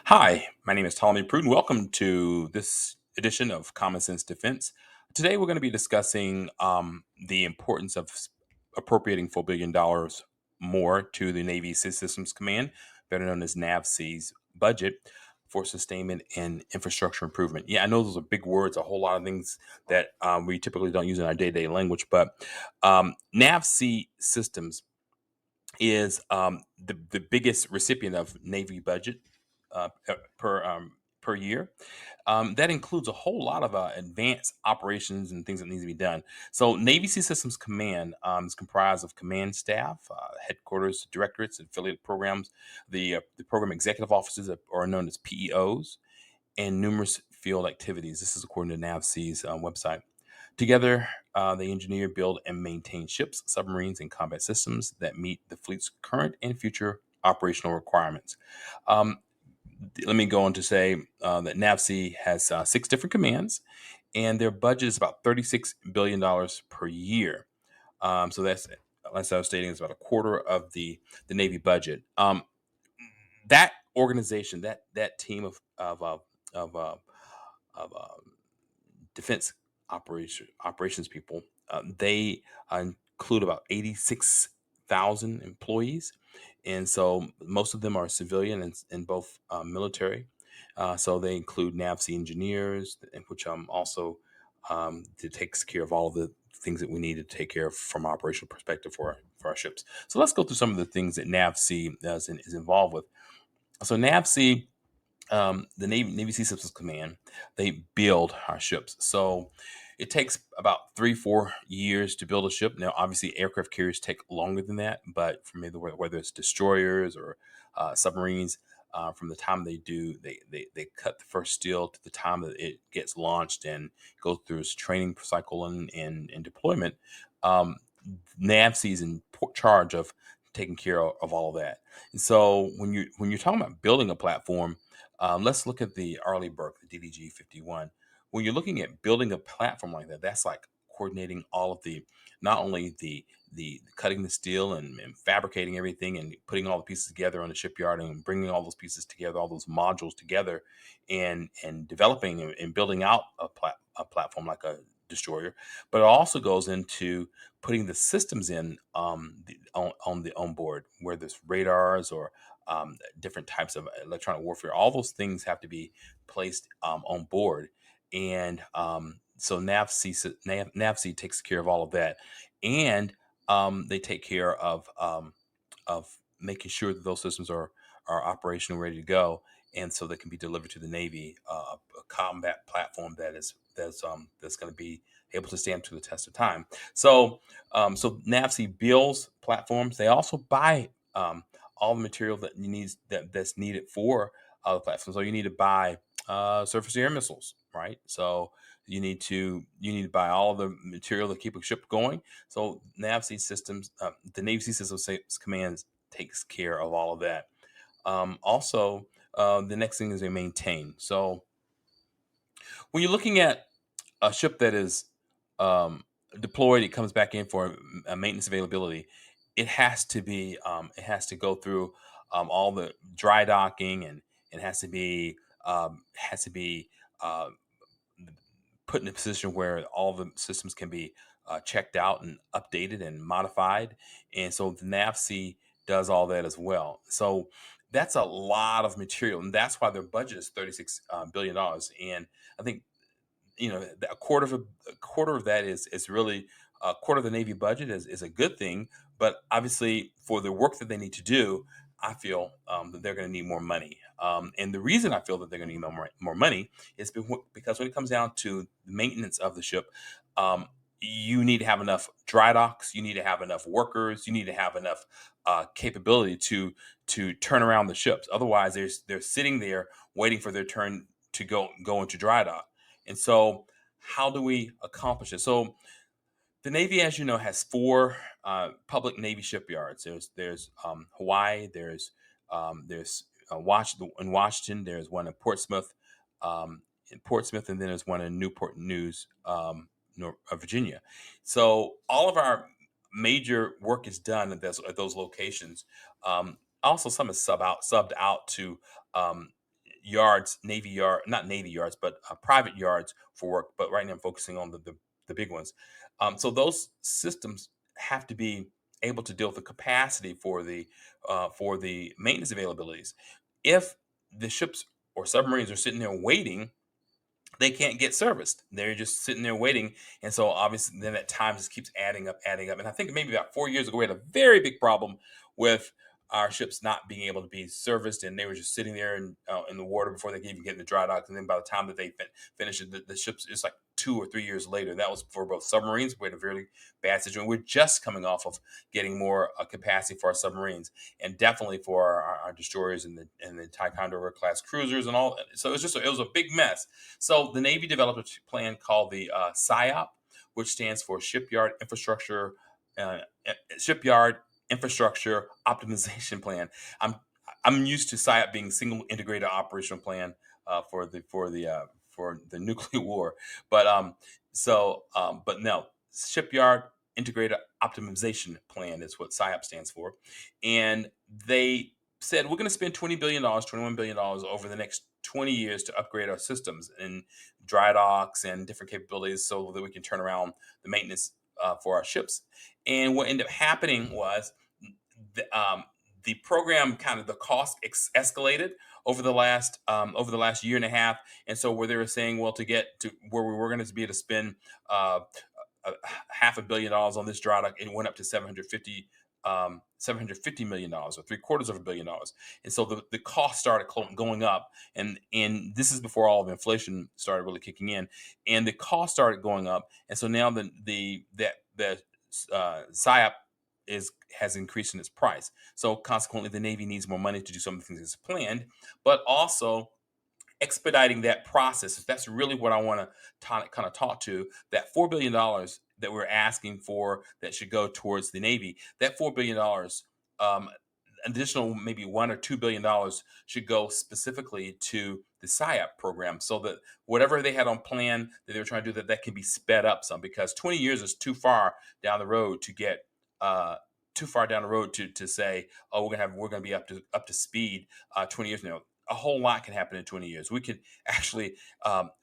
Hi, my name is Ptolemy Pruden. Welcome to this edition of Common Sense Defense. Today, we're going to be discussing the importance of appropriating $4 billion more to the Navy Sea Systems Command, better known as NAVSEA's budget for sustainment and infrastructure improvement. Yeah, I know those are big words, a whole lot of things that we typically don't use in our day-to-day language, but NAVSEA Systems is the biggest recipient of Navy budget per year. That includes a whole lot of advanced operations and things that need to be done. So, Navy Sea Systems Command is comprised of command staff, headquarters, directorates, affiliate programs, the program executive officers that are known as PEOs, and numerous field activities. This is according to NAVSEA's website. Together, they engineer, build, and maintain ships, submarines, and combat systems that meet the fleet's current and future operational requirements. Um, Let me go on to say that NAVSEA has six different commands, and their budget is about $36 billion per year. So as I was stating, it's about a quarter of the Navy budget. That organization, that team of of defense operations people. They include about 86,000 employees, and so most of them are civilian and both military. So they include NAVSEA engineers, which also takes care of all of the things that we need to take care of from an operational perspective for our ships. So let's go through some of the things that NAVSEA does and is involved with. So NAVSEA, the Navy Sea Systems Command, they build our ships. So it takes about 3-4 years to build a ship. Now, obviously, aircraft carriers take longer than that, but for me, whether it's destroyers or submarines, from the time they cut the first steel to the time that it gets launched and goes through its training cycle and deployment. Um, NAVSEA is in charge of taking care of all of that. And so when you're talking about building a platform, let's look at the Arleigh Burke, the DDG 51. When you're looking at building a platform like that, that's like coordinating all of the, not only the cutting the steel and fabricating everything and putting all the pieces together on the shipyard and bringing all those pieces together, all those modules together, and developing and building out a platform like a destroyer, but it also goes into putting the systems in on the onboard, where there's radars or different types of electronic warfare. All those things have to be placed on board, and so NAVSEA takes care of all of that, and they take care of making sure that those systems are operational, ready to go, and so they can be delivered to the Navy, a combat platform that's going to be able to stand to the test of time. So NAVSEA builds platforms. They also buy all the material that's needed for the platform. So you need to buy surface to air missiles, right? So you need to buy all of the material to keep a ship going. So NAVSEA systems, the Navy Sea Systems Command takes care of all of that. Also, the next thing is they maintain. So when you're looking at a ship that is um, deployed, it comes back in for maintenance availability. It has to go through all the dry docking, and it has to be uh, put in a position where all the systems can be checked out and updated and modified. And so the NAVSEA does all that as well. So that's a lot of material, and that's why their budget is $36 billion. And I think a quarter of that is really a quarter of the Navy budget is a good thing. But obviously, for the work that they need to do, I feel that they're going to need more money. And the reason I feel that they're going to need more money is because when it comes down to the maintenance of the ship, um, you need to have enough dry docks, you need to have enough workers, you need to have enough capability to turn around the ships. Otherwise, they're sitting there waiting for their turn to go into dry dock. And so, how do we accomplish it? So, the Navy, as you know, has four public Navy shipyards. There's Hawaii. In Washington. There's one in Portsmouth, and then there's one in Newport News, Virginia. So all of our major work is done at those locations. Also, some is subbed out to um, yards, Navy yard, not Navy yards, but private yards for work. But right now, I'm focusing on the big ones. So those systems have to be able to deal with the capacity for the maintenance availabilities. If the ships or submarines are sitting there waiting, they can't get serviced. They're just sitting there waiting. And so obviously then that time just keeps adding up. And I think maybe about 4 years ago, we had a very big problem with our ships not being able to be serviced, and they were just sitting there in the water before they could even get in the dry dock. And then by the time that they finished it, the ships, it's like 2 or 3 years later. That was for both submarines. We had a very bad situation. We're just coming off of getting more capacity for our submarines, and definitely for our destroyers and the Ticonderoga class cruisers and all. So it was a big mess. So the Navy developed a plan called the SIOP, which stands for uh, Shipyard Infrastructure Optimization Plan. I'm I'm used to SIOP being single integrated operational plan for the nuclear war, but but no, Shipyard Integrated Optimization Plan is what SIOP stands for, and they said we're going to spend $20 billion, $21 billion over the next 20 years to upgrade our systems and dry docks and different capabilities so that we can turn around the maintenance for our ships. And what ended up happening was the program kind of the cost escalated over the last year and a half, and so where they were saying, well, to get to where we were going to be able to spend uh, $500 million on this dry dock, it went up to 750 million dollars, or three-quarters of $1 billion. And so the cost started going up, and this is before all of inflation started really kicking in, and the cost started going up. And so now the SIOP has increased in its price. So consequently, the Navy needs more money to do some of the things as planned, but also expediting that process. That's really what I want to kind of talk to. That $4 billion that we're asking for that should go towards the Navy. That $4 billion, additional maybe $1 or $2 billion should go specifically to the SIOP program, so that whatever they had on plan that they were trying to do, that can be sped up some, because 20 years is too far down the road to get uh, to say, oh, we're gonna be up to speed 20 years from now. A whole lot can happen in 20 years. We could actually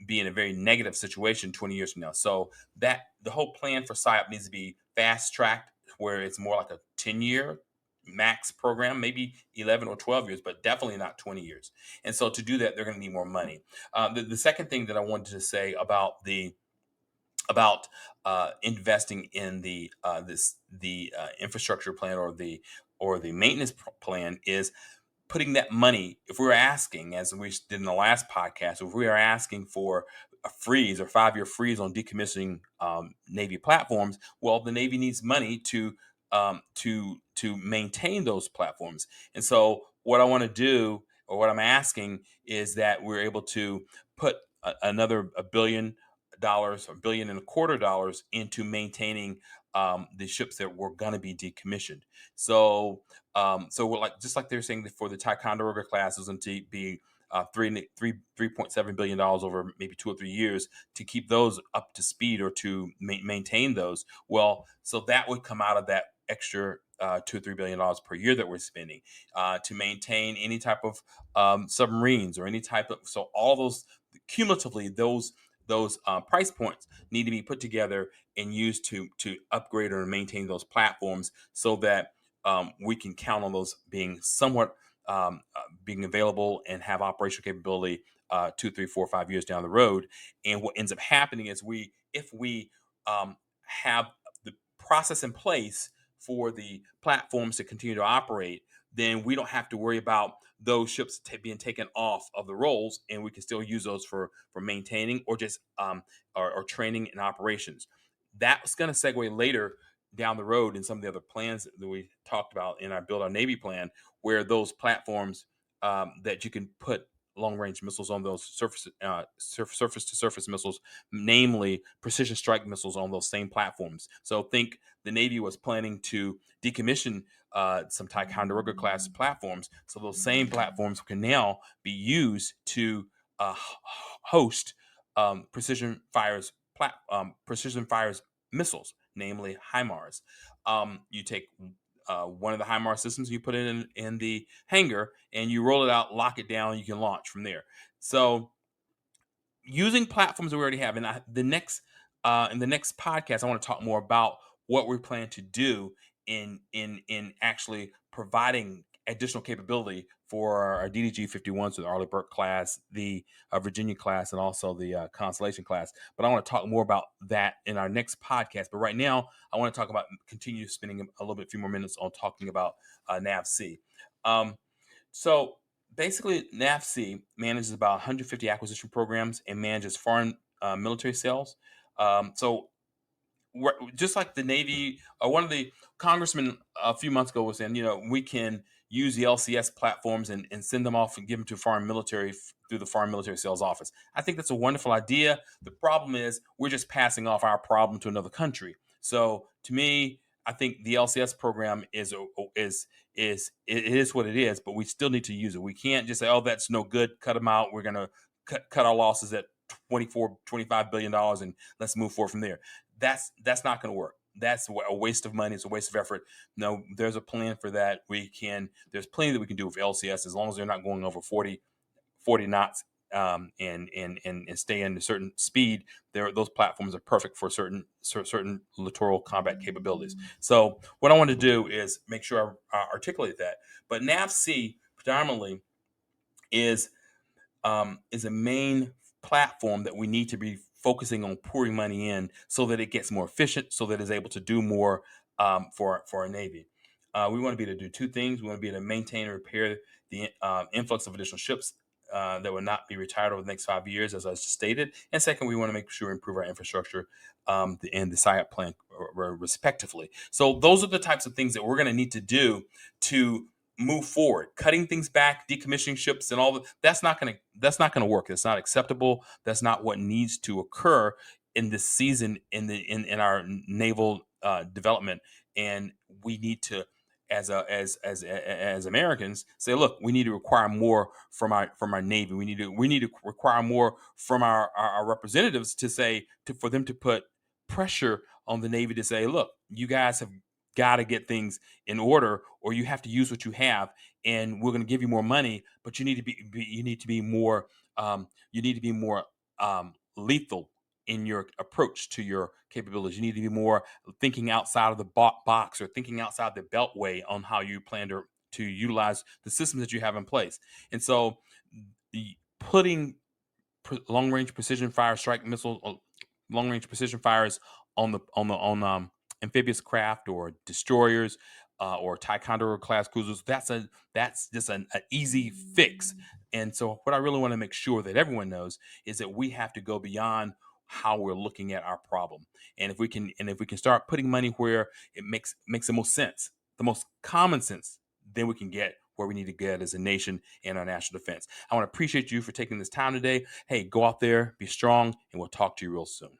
be in a very negative situation 20 years from now. So that the whole plan for SIOP needs to be fast tracked, where it's more like a 10-year max program, maybe 11 or 12 years, but definitely not 20 years. And so to do that, they're going to need more money. The second thing that I wanted to say about investing in the infrastructure plan, or the maintenance plan, is putting that money. If we were asking, as we did in the last podcast, if we are asking for a freeze or 5-year freeze on decommissioning Navy platforms, well, the Navy needs money to maintain those platforms. And so, what I want to do, or what I'm asking, is that we're able to put another $1 billion or $1.25 billion into maintaining the ships that were going to be decommissioned. So we're like, just like they're saying that for the Ticonderoga class is going to be $3.7 billion over maybe 2 or 3 years to keep those up to speed, or to maintain those. Well, so that would come out of that extra $2 or $3 billion per year that we're spending to maintain any type of submarines, or any type of, so all those cumulatively, those price points need to be put together and used to upgrade or maintain those platforms, so that we can count on those being somewhat being available and have operational capability 2, 3, 4, 5 years down the road. And what ends up happening is, if we have the process in place for the platforms to continue to operate, then we don't have to worry about those ships being taken off of the rolls, and we can still use those for maintaining, or just or training and operations. That's going to segue later down the road in some of the other plans that we talked about in our Build Our Navy plan, where those platforms that you can put long range missiles on, those surface to surface missiles, namely precision strike missiles, on those same platforms. So think the Navy was planning to decommission some Ticonderoga class platforms, so those same platforms can now be used to host precision fires missiles, namely HIMARS. You take one of the HIMARS systems, you put it in the hangar, and you roll it out, lock it down, you can launch from there. So using platforms that we already have. And in the next podcast, I want to talk more about what we plan to do in actually providing additional capability for our DDG 51s, so the Arleigh Burke class, the Virginia class, and also the Constellation class. But I want to talk more about that in our next podcast. But right now, I want to talk about continue spending a few more minutes on talking about NAVSEA. So basically, NAVSEA manages about 150 acquisition programs and manages foreign military sales. So just like the Navy, one of the congressmen a few months ago was saying, we can use the LCS platforms and send them off and give them to foreign military through the Foreign Military Sales Office. I think that's a wonderful idea. The problem is we're just passing off our problem to another country. So to me, I think the LCS program it is what it is, but we still need to use it. We can't just say, oh, that's no good, cut them out. We're going to cut our losses at 24, $25 billion and let's move forward from there. That's not going to work. That's a waste of money. It's a waste of effort. No, there's a plan for that. There's plenty that we can do with LCS as long as they're not going over 40 knots and stay in a certain speed. Those platforms are perfect for certain littoral combat capabilities. So what I want to do is make sure I articulate that. But NAVSEA predominantly is a main platform that we need to be focusing on pouring money in so that it gets more efficient, so that it's able to do more for our Navy. We want to be able to do two things. We want to be able to maintain and repair the influx of additional ships that will not be retired over the next 5 years, as I just stated. And second, we want to make sure we improve our infrastructure and the SIOP plan respectively. So those are the types of things that we're going to need to do to move forward. Cutting things back, decommissioning ships, and all that's not going to work. It's not acceptable. That's not what needs to occur in this season in our naval development. And we need to, as Americans, say, look, we need to require more from our Navy. We need to require more from our representatives for them to put pressure on the Navy to say, look, you guys have got to get things in order, or you have to use what you have, and we're going to give you more money, but you need to be more lethal in your approach to your capabilities. You need to be more thinking outside of the box or thinking outside the beltway on how you plan to utilize the systems that you have in place. And so putting long-range precision fire strike missile, long-range precision fires on amphibious craft or destroyers or Ticonderoga class cruisers, that's just an easy fix. And so what I really want to make sure that everyone knows is that we have to go beyond how we're looking at our problem. And if we can start putting money where it makes the most sense, the most common sense, then we can get where we need to get as a nation and our national defense. I want to appreciate you for taking this time today. Hey, go out there, be strong, and we'll talk to you real soon.